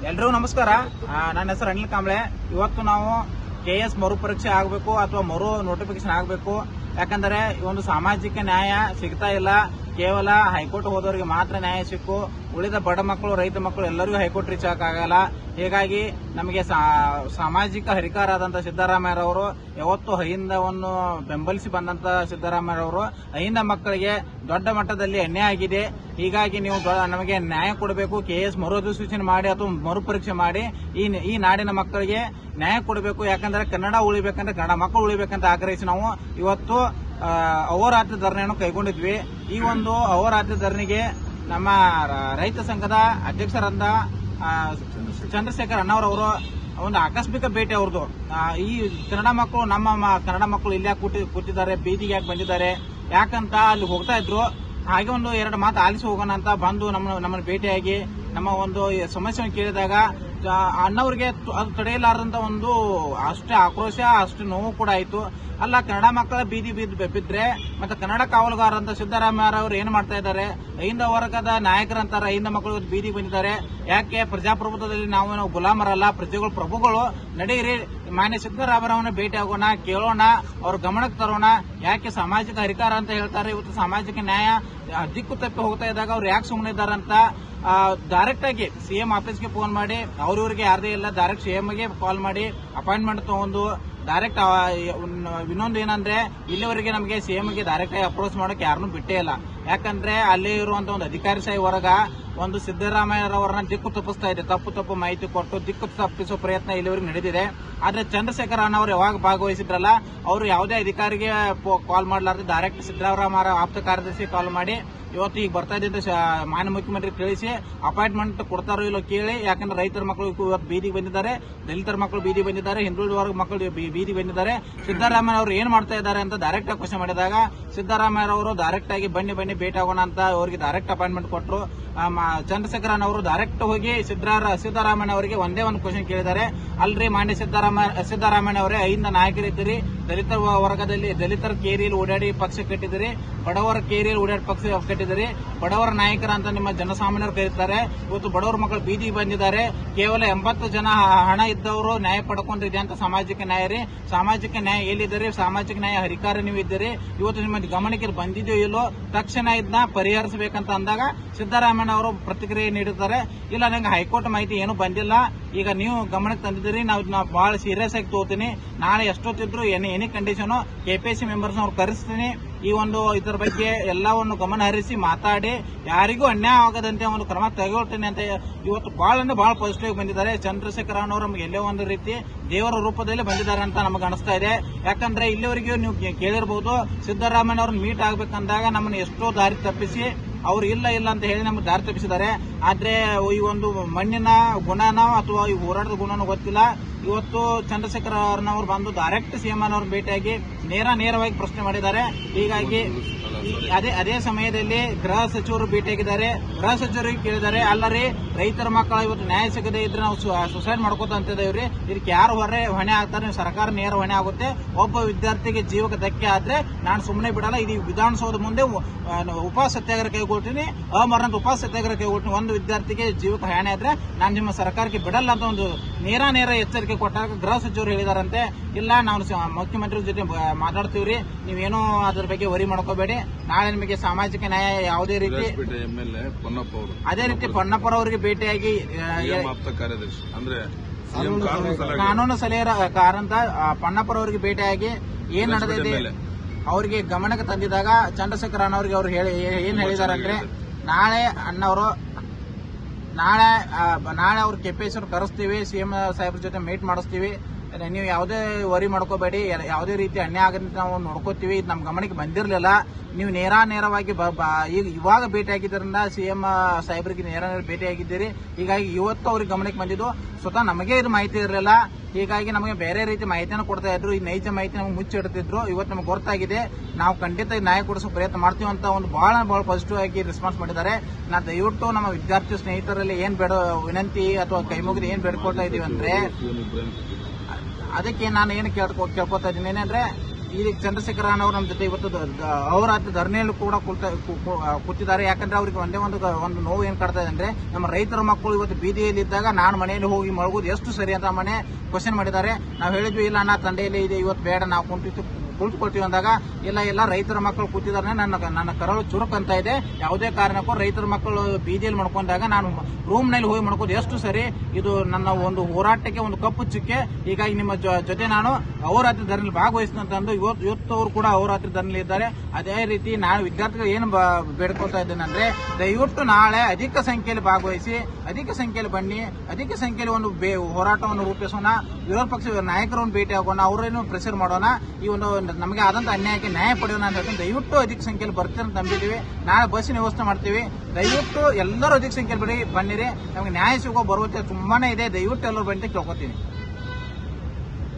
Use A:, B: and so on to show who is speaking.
A: ಎಲ್ರಿಗೂ ನಮಸ್ಕಾರ. ನನ್ನ ಹೆಸರು ಅನಿಲ್ ಕಾಂಬ್ಳೆ. ಇವತ್ತು ನಾವು KS ಮರುಪರೀಕ್ಷೆ ಆಗಬೇಕು ಅಥವಾ ಮರು ನೋಟಿಫಿಕೇಶನ್ ಆಗಬೇಕು. ಯಾಕಂದರೆ ಈ ಒಂದು ಸಾಮಾಜಿಕ ನ್ಯಾಯ ಸಿಗ್ತಾ ಇಲ್ಲ. ಕೇವಲ ಹೈಕೋರ್ಟ್ ಹೋದವರಿಗೆ ಮಾತ್ರ ನ್ಯಾಯ ಸಿಕ್ಕು, ಉಳಿದ ಬಡ ಮಕ್ಕಳು, ರೈತ ಮಕ್ಕಳು ಎಲ್ಲರಿಗೂ ಹೈಕೋರ್ಟ್ ರೀಚ್ ಆಗಲ್ಲ. ಹೀಗಾಗಿ ನಮಗೆ ಸಾಮಾಜಿಕ ಹರಿಕಾರರಾದಂತಹ ಸಿದ್ದರಾಮಯ್ಯರವರು ಯಾವತ್ತು ಅಹಿಂದವನ್ನು ಬೆಂಬಲಿಸಿ ಬಂದಂತ ಸಿದ್ದರಾಮಯ್ಯರವರು ಅಹಿಂದ ಮಕ್ಕಳಿಗೆ ದೊಡ್ಡ ಮಟ್ಟದಲ್ಲಿ ಅನ್ಯಾಯ ಆಗಿದೆ. ಹೀಗಾಗಿ ನೀವು ನಮಗೆ ನ್ಯಾಯ ಕೊಡಬೇಕು. KS ಮರುಅಧಿಸೂಚನೆ ಮಾಡಿ ಅಥವಾ ಮರುಪರೀಕ್ಷೆ ಮಾಡಿ ಈ ನಾಡಿನ ಮಕ್ಕಳಿಗೆ ನ್ಯಾಯ ಕೊಡಬೇಕು. ಯಾಕಂದ್ರೆ ಕನ್ನಡ ಉಳಿಬೇಕಂದ್ರೆ ಕನ್ನಡ ಮಕ್ಕಳು ಉಳಿಬೇಕಂತ ಆಗ್ರಹಿಸಿ ನಾವು ಇವತ್ತು ಅಹೋರಾತ್ರಿ ಧರಣಿಯನ್ನು ಕೈಗೊಂಡಿದ್ವಿ. ಈ ಒಂದು ಅಹೋರಾತ್ರಿ ಧರಣಿಗೆ ನಮ್ಮ ರೈತ ಸಂಘದ ಅಧ್ಯಕ್ಷರಾದ ಚಂದ್ರಶೇಖರ್ ಅಣ್ಣವರವರು ಒಂದು ಆಕಸ್ಮಿಕ ಭೇಟಿ ಅವ್ರದ್ದು. ಈ ಕನ್ನಡ ಮಕ್ಕಳು ನಮ್ಮ ಕನ್ನಡ ಮಕ್ಕಳು ಇಲ್ಲಿ ಯಾಕೆ ಕೂತಿದ್ದಾರೆ, ಬೀದಿಗೆ ಯಾಕೆ ಬಂದಿದ್ದಾರೆ, ಯಾಕಂತ ಅಲ್ಲಿ ಹೋಗ್ತಾ ಇದ್ರು. ಹಾಗೆ ಒಂದು ಎರಡು ಮಾತು ಆಲಿಸಿ ಹೋಗೋಣ ಅಂತ ಬಂದು ನಮ್ಮನ್ನು ಭೇಟಿಯಾಗಿ ನಮ್ಮ ಒಂದು ಸಮಸ್ಯೆಯನ್ನು ಕೇಳಿದಾಗ ಅಣ್ಣವ್ರಿಗೆ ಅದು ತಡೆಯಲಾರದಂತ ಒಂದು ಅಷ್ಟೇ ಆಕ್ರೋಶ, ಅಷ್ಟು ನೋವು ಕೂಡ ಆಯಿತು. ಅಲ್ಲ, ಕನ್ನಡ ಮಕ್ಕಳ ಬೀದಿ ಬಿದ್ದರೆ ಮತ್ತೆ ಕನ್ನಡ ಕಾವಲುಗಾರಂತ ಸಿದ್ದರಾಮಯ್ಯರವರು ಏನ್ ಮಾಡ್ತಾ ಇದ್ದಾರೆ? ಅಹಿಂದ ವರ್ಗದ ನಾಯಕರಂತಾರೆ ಅಹಿಂದ ಮಕ್ಕಳು ಬೀದಿಗೆ ಬಂದಿದ್ದಾರೆ. ಯಾಕೆ? ಪ್ರಜಾಪ್ರಭುತ್ವದಲ್ಲಿ ನಾವು ಗುಲಾಮರಲ್ಲ, ಪ್ರಜೆಗಳು ಪ್ರಭುಗಳು. ನಡೀರಿ, ಮಾನ್ಯ ಸಿದ್ದರಾಮಯ್ಯರವನ್ನ ಭೇಟಿ ಆಗೋಣ, ಕೇಳೋಣ, ಅವ್ರ ಗಮನಕ್ಕೆ ತರೋಣ. ಯಾಕೆ ಸಾಮಾಜಿಕ ಹರಿಕಾರ ಅಂತ ಹೇಳ್ತಾರೆ, ಇವತ್ತು ಸಾಮಾಜಿಕ ನ್ಯಾಯ ದಿಕ್ಕು ತಪ್ಪಿ ಹೋಗ್ತಾ ಇದ್ದಾಗ ಅವ್ರು ಯಾಕೆ ಸುಮ್ಮನೆ ಇದ್ದಾರಂತ ಡೈರೆಕ್ಟ್ ಆಗಿ CM ಆಫೀಸ್ಗೆ ಫೋನ್ ಮಾಡಿ, ಅವ್ರವ್ರಿಗೆ ಯಾರದೇ ಇಲ್ಲ, ಡೈರೆಕ್ಟ್ CMಗೆ ಕಾಲ್ ಮಾಡಿ ಅಪಾಯಿಂಟ್ಮೆಂಟ್ ತಗೊಂಡು ಡೈರೆಕ್ಟ್ ಇನ್ನೊಂದು ಏನಂದ್ರೆ ಇಲ್ಲಿವರೆಗೆ ನಮಗೆ CMಗೆ ಡೈರೆಕ್ಟ್ ಆಗಿ ಅಪ್ರೋಚ್ ಮಾಡೋಕೆ ಯಾರನ್ನೂ ಬಿಟ್ಟೇ ಇಲ್ಲ. ಯಾಕಂದ್ರೆ ಅಲ್ಲಿ ಇರುವಂತ ಒಂದು ಅಧಿಕಾರಿಶಾಹಿ ವರ್ಗ ಒಂದು ಸಿದ್ದರಾಮಯ್ಯರವರನ್ನ ದಿಕ್ಕು ತಪ್ಪಿಸ್ತಾ ಇದೆ. ತಪ್ಪು ಮಾಹಿತಿ ಕೊಟ್ಟು ದಿಕ್ಕು ತಪ್ಪಿಸೋ ಪ್ರಯತ್ನ ಇಲ್ಲಿವರೆಗೆ ನಡೆದಿದೆ. ಆದ್ರೆ ಚಂದ್ರಶೇಖರ್ ಅಣ್ಣವರು ಯಾವಾಗ ಭಾಗವಹಿಸಿದ್ರಲ್ಲ, ಅವರು ಯಾವುದೇ ಅಧಿಕಾರಿಗೆ ಕಾಲ್ ಮಾಡಲಾರ್ದೆ ಡೈರೆಕ್ಟ್ ಸಿದ್ದರಾಮಯ್ಯ ಆಪ್ತ ಕಾರ್ಯದರ್ಶಿ ಕಾಲ್ ಮಾಡಿ ಇವತ್ತು ಈಗ ಬರ್ತಾ ಇದ್ದ ಮಾನ್ಯ ಮುಖ್ಯಮಂತ್ರಿ ತಿಳಿಸಿ ಅಪಾಯಿಂಟ್ಮೆಂಟ್ ಕೊಡ್ತಾರೋ ಇಲ್ಲೋ ಕೇಳಿ. ಯಾಕಂದ್ರೆ ರೈತರ ಮಕ್ಕಳು ಇವತ್ತು ಬೀದಿಗೆ ಬಂದಿದ್ದಾರೆ, ದಲಿತರ ಮಕ್ಕಳು ಬೀದಿ ಬಂದಿದ್ದಾರೆ, ಹಿಂದುಳಿದ ವರ್ಗ ಮಕ್ಕಳು ಬೀದಿ ಬಂದಿದ್ದಾರೆ. ಸಿದ್ದರಾಮಯ್ಯ ಅವರು ಏನ್ ಮಾಡ್ತಾ ಇದ್ದಾರೆ ಅಂತ ಡೈರೆಕ್ಟ್ ಆಗಿ ಕ್ವಶನ್ ಮಾಡಿದಾಗ ಸಿದ್ದರಾಮಯ್ಯ ಅವರು ಡೈರೆಕ್ಟ್ ಆಗಿ ಬನ್ನಿ ಭೇಟಿ ಆಗೋಣ ಅಂತ ಅವರಿಗೆ ಡೈರೆಕ್ಟ್ ಅಪಾಯಿಂಟ್ಮೆಂಟ್ ಕೊಟ್ಟರು. ಚಂದ್ರಶೇಖರನ್ ಅವರು ಡೈರೆಕ್ಟ್ ಹೋಗಿ ಸಿದ್ದರಾಮಯ್ಯ ಅವರಿಗೆ ಒಂದೇ ಒಂದು ಕ್ವಶನ್ ಕೇಳಿದ್ದಾರೆ. ಅಲ್ರಿ ಮಾನ್ಯ ಸಿದ್ದರಾಮಯ್ಯ ಅವರೇ, ಅಹಿಂದ ನಾಯಕರಿದ್ದೀರಿ, ದಲಿತ ವರ್ಗದಲ್ಲಿ ದಲಿತರ ಕೇರಿಯಲ್ಲಿ ಓಡಾಡಿ ಪಕ್ಷ ಕಟ್ಟಿದಿರಿ, ಬಡವರ ಕೇರಿಯಲ್ಲಿ ಓಡಾಡಿ ಪಕ್ಷ ಕಟ್ಟಿದಿರಿ, ಬಡವರ ನಾಯಕರ ಅಂತ ನಿಮ್ಮ ಜನಸಾಮಾನ್ಯರು ಕರೀತಾರೆ. ಇವತ್ತು ಬಡವರ ಮಕ್ಕಳು ಬೀದಿಗೆ ಬಂದಿದ್ದಾರೆ. ಕೇವಲ 80 ಜನ ಹಣ ಇದ್ದವರು ನ್ಯಾಯ ಪಡ್ಕೊಂಡಿದೆ ಅಂತ ಸಾಮಾಜಿಕ ನ್ಯಾಯ ರೀ. ಸಾಮಾಜಿಕ ನ್ಯಾಯ ಎಲ್ಲಿದ್ದೀರಿ? ಸಾಮಾಜಿಕ ನ್ಯಾಯ ಹರಿಕಾರ ನೀವು ಇದ್ದೀರಿ. ಇವತ್ತು ನಿಮ್ಮ ಗಮನಕ್ಕೆ ಬಂದಿದೆಯೋ ಇಲ್ಲೋ, ತಕ್ಷಣ ಇದನ್ನ ಪರಿಹರಿಸಬೇಕಂತ ಅಂದಾಗ ಸಿದ್ದರಾಮಯ್ಯ ಅವರು ಪ್ರತಿಕ್ರಿಯೆ ನೀಡುತ್ತಾರೆ. ಇಲ್ಲ, ನಂಗೆ ಹೈಕೋರ್ಟ್ ಮಾಹಿತಿ ಏನು ಬಂದಿಲ್ಲ, ಈಗ ನೀವು ಗಮನಕ್ಕೆ ತಂದಿದ್ದೀರಿ, ನಾವು ಬಹಳ ಸೀರಿಯಸ್ ಆಗಿ ತಗೋತೀನಿ. ನಾಳೆ ಎಷ್ಟೊತ್ತಿದ್ರು ಎನಿ ಕಂಡೀಷನ್ KPSC ಮೆಂಬರ್ಸ್ ಅವ್ರು ಕರೆಸ್ತೀನಿ. ಈ ಒಂದು ಇದರ ಬಗ್ಗೆ ಎಲ್ಲವನ್ನು ಗಮನ ಹರಿಸಿ ಮಾತಾಡಿ ಯಾರಿಗೂ ಅನ್ಯಾಯ ಆಗದಂತೆ ಒಂದು ಕ್ರಮ ತೆಗೆದುಕೊಳ್ತೇನೆ ಅಂತ ಇವತ್ತು ಬಹಳ ಪಾಸಿಟಿವ್ ಬಂದಿದ್ದಾರೆ. ಚಂದ್ರಶೇಖರ್ ಅವರು ನಮ್ಗೆ ಎಲ್ಲೋ ಒಂದು ರೀತಿ ದೇವರ ರೂಪದಲ್ಲಿ ಬಂದಿದ್ದಾರೆ ಅಂತ ನಮಗೆ ಅನಿಸ್ತಾ ಇದೆ. ಯಾಕಂದ್ರೆ ಇಲ್ಲಿವರೆಗೂ ನೀವು ಕೇಳಿರಬಹುದು, ಸಿದ್ದರಾಮಯ್ಯ ಅವ್ರನ್ನ ಮೀಟ್ ಆಗ್ಬೇಕಂದಾಗ ನಮ್ಮನ್ನು ಎಷ್ಟೋ ದಾರಿ ತಪ್ಪಿಸಿ ಅವ್ರು ಇಲ್ಲ ಅಂತ ಹೇಳಿ ನಮ್ಗೆ ದಾರಿ ತಪ್ಪಿಸಿದ್ದಾರೆ. ಆದ್ರೆ ಈ ಒಂದು ಮಣ್ಣಿನ ಗುಣನೋ ಅಥವಾ ಈ ಹೋರಾಟದ ಗುಣನೋ ಗೊತ್ತಿಲ್ಲ. ಇವತ್ತು ಚಂದ್ರಶೇಖರ್ ಅವ್ರನ್ನವ್ರು ಬಂದು ಡೈರೆಕ್ಟ್ CM ಅವ್ರನ್ನ ಭೇಟಿಯಾಗಿ ನೇರವಾಗಿ ಪ್ರಶ್ನೆ ಮಾಡಿದ್ದಾರೆ. ಹೀಗಾಗಿ ಅದೇ ಸಮಯದಲ್ಲಿ ಗೃಹ ಸಚಿವರು ಭೇಟಿಯಾಗಿದ್ದಾರೆ. ಗೃಹ ಸಚಿವರಿಗೆ ಕೇಳಿದ್ದಾರೆ, ಅಲ್ಲರಿ ರೈತರ ಮಕ್ಕಳ ಇವತ್ತು ನ್ಯಾಯ ಸಿಗದೆ ಇದ್ರೆ ನಾವು ಸುಸೈಡ್ ಮಾಡ್ಕೋತ ಅಂತಿದ್ದೇವ್ರಿ, ಇದಕ್ಕೆ ಯಾರು ಹೊಣೆ ಆಗ್ತಾರೆ? ಸರ್ಕಾರ ನೇರ ಹೊಣೆ ಆಗುತ್ತೆ. ಒಬ್ಬ ವಿದ್ಯಾರ್ಥಿಗೆ ಜೀವಕ್ಕೆ ಧಕ್ಕೆ ಆದ್ರೆ ನಾನು ಸುಮ್ಮನೆ ಬಿಡಲ್ಲ. ಇದು ವಿಧಾನಸೌಧ ಮುಂದೆ ಉಪವಾಸ ಸತ್ಯಾಗ್ರಹ ಕೈಗೊಳ್ತೀನಿ, ಅಮರಣದ ಉಪವಾಸ ಸತ್ಯಾಗ್ರಹ ಕೈಗೊಳ್ತೀನಿ. ಒಂದು ವಿದ್ಯಾರ್ಥಿಗೆ ಜೀವಕ್ಕೆ ಹಾನಿ ಆದ್ರೆ ನಾನು ನಿಮ್ಮ ಸರ್ಕಾರಕ್ಕೆ ಬಿಡಲ್ಲ ಅಂತ ಒಂದು ನೇರ ಎಚ್ಚರಿಕೆ ಕೊಟ್ಟಾಗ ಗೃಹ ಸಚಿವರು ಹೇಳಿದಾರಂತೆ, ಇಲ್ಲ ನಾವು ಮುಖ್ಯಮಂತ್ರಿ ಜೊತೆ ಮಾತಾಡ್ತೀವ್ರಿ, ನೀವೇನೋ ಅದ್ರ ಬಗ್ಗೆ ವರಿ ಮಾಡ್ಕೋಬೇಡಿ, ನಾಳೆ ನಿಮಗೆ ಸಾಮಾಜಿಕ ನ್ಯಾಯ ಯಾವುದೇ ರೀತಿ. ಅದೇ ರೀತಿ ಪೊನ್ನಪ್ಪರವರಿಗೆ ಭೇಟಿಯಾಗಿ ಕಾನೂನು ಸಲಹೆಗಾರಂತ ಪೊನ್ನಪ್ಪರವರಿಗೆ ಭೇಟಿಯಾಗಿ ಏನ್ ನಡೆದಿದೆ ಅವರಿಗೆ ಗಮನಕ್ಕೆ ತಂದಿದಾಗ ಚಂದ್ರಶೇಖರ್ ಅಣ್ಣವ್ರಿಗೆ ಅವರು ಏನ್ ಹೇಳಿದಾರೆ ಅಂದ್ರೆ, ನಾಳೆ ಅವ್ರು KPSC ಕರೆಸ್ತೀವಿ, CM ಸಾಹೇಬ್ರ ಜೊತೆ ಮೀಟ್ ಮಾಡಿಸ್ತೀವಿ, ನೀವು ಯಾವುದೇ ವರಿ ಮಾಡ್ಕೋಬೇಡಿ, ಯಾವುದೇ ರೀತಿ ಅನ್ಯಾಯ ಆಗದಂತೆ ನಾವು ನೋಡ್ಕೋತೀವಿ. ಇದು ನಮ್ಮ ಗಮನಕ್ಕೆ ಬಂದಿರಲಿಲ್ಲ. ನೀವು ನೇರವಾಗಿ ಇವಾಗ ಭೇಟಿಯಾಗಿದ್ದರಿಂದ CM ಸಾಹೇಬ್ರಿಗೆ ನೇರ ಭೇಟಿಯಾಗಿದ್ದೀರಿ. ಹೀಗಾಗಿ ಇವತ್ತು ಅವ್ರಿಗೆ ಗಮನಕ್ಕೆ ಬಂದಿದ್ದು. ಸ್ವತಃ ನಮಗೆ ಇದು ಮಾಹಿತಿ ಇರಲಿಲ್ಲ. ಹೀಗಾಗಿ ನಮಗೆ ಬೇರೆ ರೀತಿ ಮಾಹಿತಿಯನ್ನು ಕೊಡ್ತಾ ಇದ್ರು. ಈ ನೈಜ ಮಾಹಿತಿ ನಮಗೆ ಮುಚ್ಚಿಡ್ತಿದ್ರು. ಇವತ್ತು ನಮಗೆ ಗೊತ್ತಾಗಿದೆ, ನಾವು ಖಂಡಿತ ನ್ಯಾಯ ಕೊಡಿಸೋ ಪ್ರಯತ್ನ ಮಾಡ್ತೀವಿ ಅಂತ ಒಂದು ಬಹಳ ಪಾಸಿಟಿವ್ ಆಗಿ ರೆಸ್ಪಾನ್ಸ್ ಮಾಡಿದ್ದಾರೆ. ನಾವು ದಯವಿಟ್ಟು ನಮ್ಮ ವಿದ್ಯಾರ್ಥಿ ಸ್ನೇಹಿತರಲ್ಲಿ ಏನ್ ವಿನಂತಿ ಅಥವಾ ಕೈ ಮುಗಿದು ಏನ್ ಬೇಡ್ಕೊಳ್ತಾ ಇದೀವಿ ಅಂದ್ರೆ, ಅದಕ್ಕೆ ನಾನು ಏನು ಕೇಳ್ಕೊತಾ ಇದ್ದೀನಿ ಏನಂದ್ರೆ, ಈಗ ಚಂದ್ರಶೇಖರ ಅವರು ನಮ್ಮ ಜೊತೆ ಇವತ್ತು ಅಹೋರಾತ್ರಿ ಧರಣಿಯಲ್ಲಿ ಕೂಡ ಕೂತಿದ್ದಾರೆ. ಯಾಕಂದ್ರೆ ಅವ್ರಿಗೆ ಒಂದು ನೋವು ಏನ್ ಕಾಡ್ತಾ ಇದೆ ಅಂದ್ರೆ, ನಮ್ಮ ರೈತರ ಮಕ್ಕಳು ಇವತ್ತು ಬೀದಿಯಲ್ಲಿ ಇದ್ದಾಗ ನಾನು ಮನೆಯಲ್ಲಿ ಹೋಗಿ ಮಲಗುವುದು ಎಷ್ಟು ಸರಿ ಅಂತ ಮನೆ ಕ್ವಶನ್ ಮಾಡಿದ್ದಾರೆ. ನಾವು ಹೇಳಿದ್ವಿ ಇಲ್ಲ ನಾ ತಂದೆಯಲ್ಲಿ ಇದೆ, ಇವತ್ತು ಬೇಡ, ನಾವು ಕುಳಿತುಕೊಳ್ತೀವಿ ಅಂದಾಗ ಇಲ್ಲ ರೈತರ ಮಕ್ಕಳು ಕೂತಿದ್ದಾರೆ, ನನ್ನ ಕರಳು ಚುರುಕ್ ಅಂತ ಇದೆ, ಯಾವುದೇ ಕಾರಣಕ್ಕೂ ರೈತರ ಮಕ್ಕಳು ಬೀದಿಯಲ್ಲಿ ಮಾಡ್ಕೊಂಡಾಗ ನಾನು ರೂಮ್ ನಲ್ಲಿ ಹೋಗಿ ಮಾಡ್ಕೋದು ಎಷ್ಟು ಸರಿ, ಇದು ನನ್ನ ಒಂದು ಹೋರಾಟಕ್ಕೆ ಒಂದು ಕಪ್ಪು ಚುಕ್ಕೆ. ಹೀಗಾಗಿ ನಿಮ್ಮ ಜೊತೆ ನಾನು ಅಹೋರಾತ್ರಿ ಧರಣಿಯಲ್ಲಿ ಭಾಗವಹಿಸಿದಂತಂದು ಇವತ್ತು ಅವರು ಕೂಡ ಅಹೋರಾತ್ರಿ ಧರಣಿಯಲ್ಲಿ ಇದ್ದಾರೆ. ಅದೇ ರೀತಿ ನಾನು ವಿದ್ಯಾರ್ಥಿಗಳು ಏನು ಬೇಡ್ಕೊಳ್ತಾ ಇದ್ದೇನೆ ಅಂದ್ರೆ, ದಯವಿಟ್ಟು ನಾಳೆ ಅಧಿಕ ಸಂಖ್ಯೆಯಲ್ಲಿ ಭಾಗವಹಿಸಿ, ಅಧಿಕ ಸಂಖ್ಯೆಯಲ್ಲಿ ಬನ್ನಿ, ಅಧಿಕ ಸಂಖ್ಯೆಯಲ್ಲಿ ಒಂದು ಹೋರಾಟವನ್ನು ರೂಪಿಸೋಣ, ವಿರೋಧ ಪಕ್ಷ ನಾಯಕರನ್ನು ಭೇಟಿ ಆಗೋಣ, ಅವರೇನು ಪ್ರೆಷರ್ ಮಾಡೋಣ, ಈ ಒಂದು ನಮಗೆ ಆದಂತ ಅನ್ಯಾಯಕ್ಕೆ ನ್ಯಾಯ ಪಡೆಯೋಣ ಅಂತ ಹೇಳ್ತೀನಿ. ದಯವಿಟ್ಟು ಅಧಿಕ ಸಂಖ್ಯೆಯಲ್ಲಿ ಬರ್ತೀರಿ ಅಂತ ನಂಬಿದ್ದೀವಿ. ನಾಳೆ ಬಸ್ಸಿನ ವ್ಯವಸ್ಥೆ ಮಾಡ್ತೀವಿ. ದಯವಿಟ್ಟು ಎಲ್ಲರೂ ಅಧಿಕ ಸಂಖ್ಯೆಯಲ್ಲಿ ಬನ್ನಿರಿ, ನಮಗೆ ನ್ಯಾಯ ಸಿಗೋ ಭರವಸೆ ತುಂಬಾನೇ ಇದೆ. ದಯವಿಟ್ಟು ಎಲ್ಲರೂ ಬನ್ನಿ ಕೇಳ್ಕೊತೀನಿ.